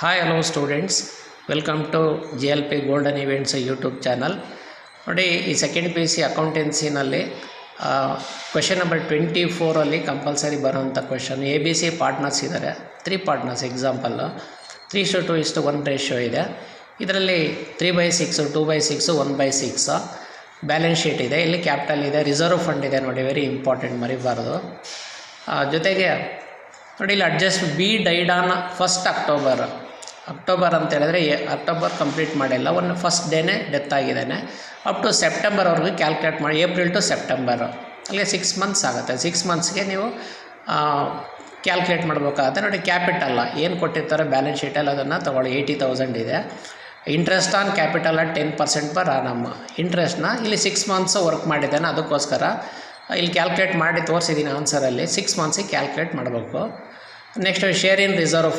Hi hello students, welcome to JLP golden events YouTube channel. ನೋಡಿ, ಈ second PUC ಅಕೌಂಟೆನ್ಸಿನಲ್ಲಿ question number 24 compulsory ಬರೋವಂಥ question. ABC partners ಇದ್ದಾರೆ, 3 partners. Example 3:2:1 ratio ಇದೆ. ಇದರಲ್ಲಿ 3/6, 2/6, 1/6 ಬ್ಯಾಲೆನ್ಸ್ ಶೀಟ್ ಇದೆ. ಇಲ್ಲಿ ಕ್ಯಾಪಿಟಲ್ ಇದೆ, ರಿಸರ್ವ್ ಫಂಡ್ ಇದೆ. ನೋಡಿ, ವೆರಿ ಇಂಪಾರ್ಟೆಂಟ್, ಮರಿಬಾರ್ದು. ಜೊತೆಗೆ ನೋಡಿ, ಇಲ್ಲಿ adjust B died on 1st October ಅಂತ ಹೇಳಿದ್ರೆ ಅಕ್ಟೋಬರ್ ಕಂಪ್ಲೀಟ್ ಮಾಡಿಲ್ಲ, ಫಸ್ಟ್ ಡೇನೇ ಡೆತ್ ಆಗಿದ್ದಾನೆ. ಅಪ್ ಟು ಸೆಪ್ಟೆಂಬರ್ವರೆಗೂ ಕ್ಯಾಲ್ಕುಲೇಟ್ ಮಾಡಿ, ಏಪ್ರಿಲ್ ಟು ಸೆಪ್ಟೆಂಬರು, ಅಲ್ಲಿಗೆ 6 ಮಂತ್ಸ್ ಆಗುತ್ತೆ. 6 ಮಂತ್ಸ್ಗೆ ನೀವು ಕ್ಯಾಲ್ಕುಲೇಟ್ ಮಾಡಬೇಕಾಗುತ್ತೆ. ನೋಡಿ, ಕ್ಯಾಪಿಟಲ್ಲ ಏನು ಕೊಟ್ಟಿರ್ತಾರೆ ಬ್ಯಾಲೆನ್ಸ್ ಶೀಟಲ್ಲಿ ಅದನ್ನು ತೊಗೊಳ್ಳಿ. 80,000 ಇದೆ. Interest on capital at 10% per annum. ಇಂಟ್ರೆಸ್ಟ್ನ ಇಲ್ಲಿ 6 ಮಂತ್ಸ್ ವರ್ಕ್ ಮಾಡಿದ್ದಾನೆ, ಅದಕ್ಕೋಸ್ಕರ ಇಲ್ಲಿ ಕ್ಯಾಲ್ಕುಲೇಟ್ ಮಾಡಿ ತೋರಿಸಿದ್ದೀನಿ ಆನ್ಸರಲ್ಲಿ. 6 ಮಂತ್ಸಿಗೆ ಕ್ಯಾಲ್ಕುಲೇಟ್ ಮಾಡಬೇಕು. Next share in reserve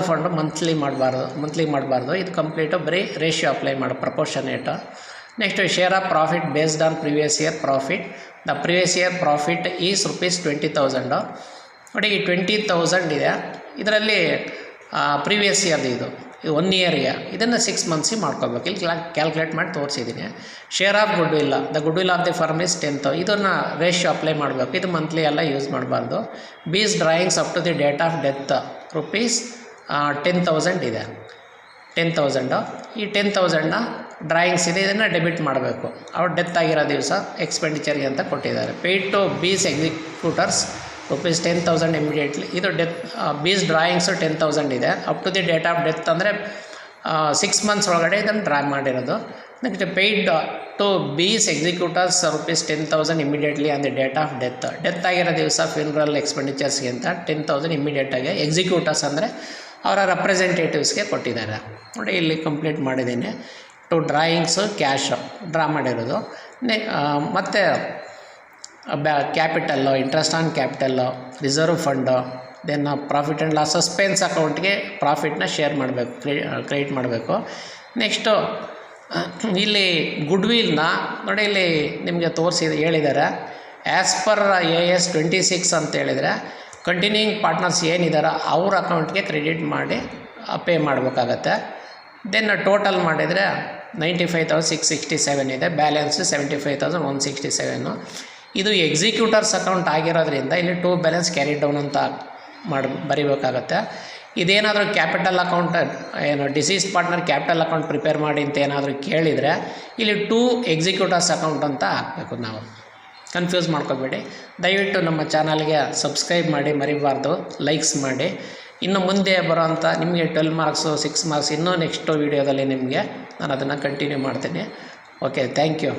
fund monthly ಮಾಡಬಾರ್ದು. ಇದು ಕಂಪ್ಲೀಟು ಬರೀ ರೇಷಿಯೋ ಅಪ್ಲೈ ಮಾಡು, proportionate. Next share of profit based on previous year profit. The previous year profit is ₹20,000. ನೋಡಿ, ಈ 20,000 ಇದೆ. ಇದರಲ್ಲಿ ಪ್ರಿವಿಯಸ್ ಇಯರ್ದು ಇದು 1 ಇಯರ್ಗೆ, ಇದನ್ನು 6 ಮಂತ್ಸಿಗೆ ಮಾಡ್ಕೋಬೇಕು. ಇಲ್ಲಿ ಕ್ಯಾಲ್ಕುಲೇಟ್ ಮಾಡಿ ತೋರಿಸಿದ್ದೀನಿ. Share of good will, the good will of the firm is 10. ಇದನ್ನು ರೇಷಿಯೋ ಅಪ್ಲೈ ಮಾಡಬೇಕು. ಇದು ಮಂತ್ಲಿ ಎಲ್ಲ ಯೂಸ್ ಮಾಡಬಾರ್ದು. B's drawings up to the date of death ₹10,000 ಇದೆ. 10,000 ಈ 10,000ನ ಡ್ರಾಯಿಂಗ್ಸ್ ಇದೆ, ಇದನ್ನು ಡೆಬಿಟ್ ಮಾಡಬೇಕು. ಅವ್ರು ಡೆತ್ ಆಗಿರೋ ದಿವಸ ಎಕ್ಸ್ಪೆಂಡಿಚರ್ಗೆ ಅಂತ ಕೊಟ್ಟಿದ್ದಾರೆ. Paid to B's executors ₹10,000 immediately. ಇದು ಬೀಸ್ ಡ್ರಾಯಿಂಗ್ಸು 10,000 ಇದೆ. Up to the date of death ಅಂದರೆ 6 ಮಂತ್ಸ್ ಒಳಗಡೆ ಇದನ್ನು ಡ್ರಾ ಮಾಡಿರೋದು. Next paid to B's executors ₹10,000 immediately on the date of death ಆಗಿರೋ ದಿವಸ ಫ್ಯೂನರಲ್ ಎಕ್ಸ್ಪೆಂಡಿಚರ್ಸ್ಗೆ ಅಂತ 10,000 ಇಮಿಡಿಯೇಟಾಗಿ. ಎಕ್ಸಿಕ್ಯೂಟರ್ಸ್ ಅಂದರೆ ಅವರ ರೆಪ್ರೆಸೆಂಟೇಟಿವ್ಸ್ಗೆ ಕೊಟ್ಟಿದ್ದಾರೆ. ನೋಡಿ, ಇಲ್ಲಿ ಕಂಪ್ಲೀಟ್ ಮಾಡಿದ್ದೀನಿ. ಟು ಡ್ರಾಯಿಂಗ್ಸು ಕ್ಯಾಶ್ ಡ್ರಾ ಮಾಡಿರೋದು. ಮತ್ತು capital, interest on capital, reserve fund, then profit and loss, suspense ಅಕೌಂಟ್ಗೆ ಪ್ರಾಫಿಟ್ನ ಶೇರ್ ಮಾಡಬೇಕು, ಕ್ರೆಡಿಟ್ ಮಾಡಬೇಕು. ನೆಕ್ಸ್ಟು ಇಲ್ಲಿ ಗುಡ್ ವಿಲ್ನ ನೋಡಿ, ಇಲ್ಲಿ ನಿಮಗೆ ಹೇಳಿದ್ದಾರೆ. ಆ್ಯಸ್ ಪರ್ AS 26 ಅಂತ ಹೇಳಿದರೆ ಕಂಟಿನ್ಯೂಯಿಂಗ್ ಪಾರ್ಟ್ನರ್ಸ್ ಏನಿದ್ದಾರೆ ಅವ್ರ ಅಕೌಂಟ್ಗೆ ಕ್ರೆಡಿಟ್ ಮಾಡಿ ಪೇ ಮಾಡಬೇಕಾಗತ್ತೆ. ದೆನ್ ಟೋಟಲ್ ಮಾಡಿದರೆ 95,667 ಇದೆ. ಬ್ಯಾಲೆನ್ಸು 75,167. ಇದು ಎಕ್ಸಿಕ್ಯೂಟರ್ಸ್ ಅಕೌಂಟ್ ಆಗಿರೋದ್ರಿಂದ ಇಲ್ಲಿ ಟು ಬ್ಯಾಲೆನ್ಸ್ ಕ್ಯಾರಿ ಡೌನ್ ಅಂತ ಬರೀಬೇಕಾಗತ್ತೆ. ಇದೇನಾದರೂ ಕ್ಯಾಪಿಟಲ್ ಅಕೌಂಟ್, ಏನು disease partner capital account prepare ಮಾಡಿ ಅಂತ ಏನಾದರೂ ಕೇಳಿದರೆ ಇಲ್ಲಿ 2 ಎಕ್ಸಿಕ್ಯೂಟರ್ಸ್ ಅಕೌಂಟ್ ಅಂತ ಹಾಕಬೇಕು. ನಾವು ಕನ್ಫ್ಯೂಸ್ ಮಾಡ್ಕೋಬೇಡಿ. ದಯವಿಟ್ಟು ನಮ್ಮ ಚಾನಲ್ಗೆ ಸಬ್ಸ್ಕ್ರೈಬ್ ಮಾಡಿ, ಮರಿಬಾರ್ದು, ಲೈಕ್ಸ್ ಮಾಡಿ. ಇನ್ನು ಮುಂದೆ ಬರೋವಂಥ ನಿಮಗೆ 12 ಮಾರ್ಕ್ಸು 6 ಮಾರ್ಕ್ಸ್ ಇನ್ನೂ ನೆಕ್ಸ್ಟ್ ವೀಡಿಯೋದಲ್ಲಿ ನಿಮಗೆ ನಾನು ಅದನ್ನು ಕಂಟಿನ್ಯೂ ಮಾಡ್ತೀನಿ. Okay, thank you.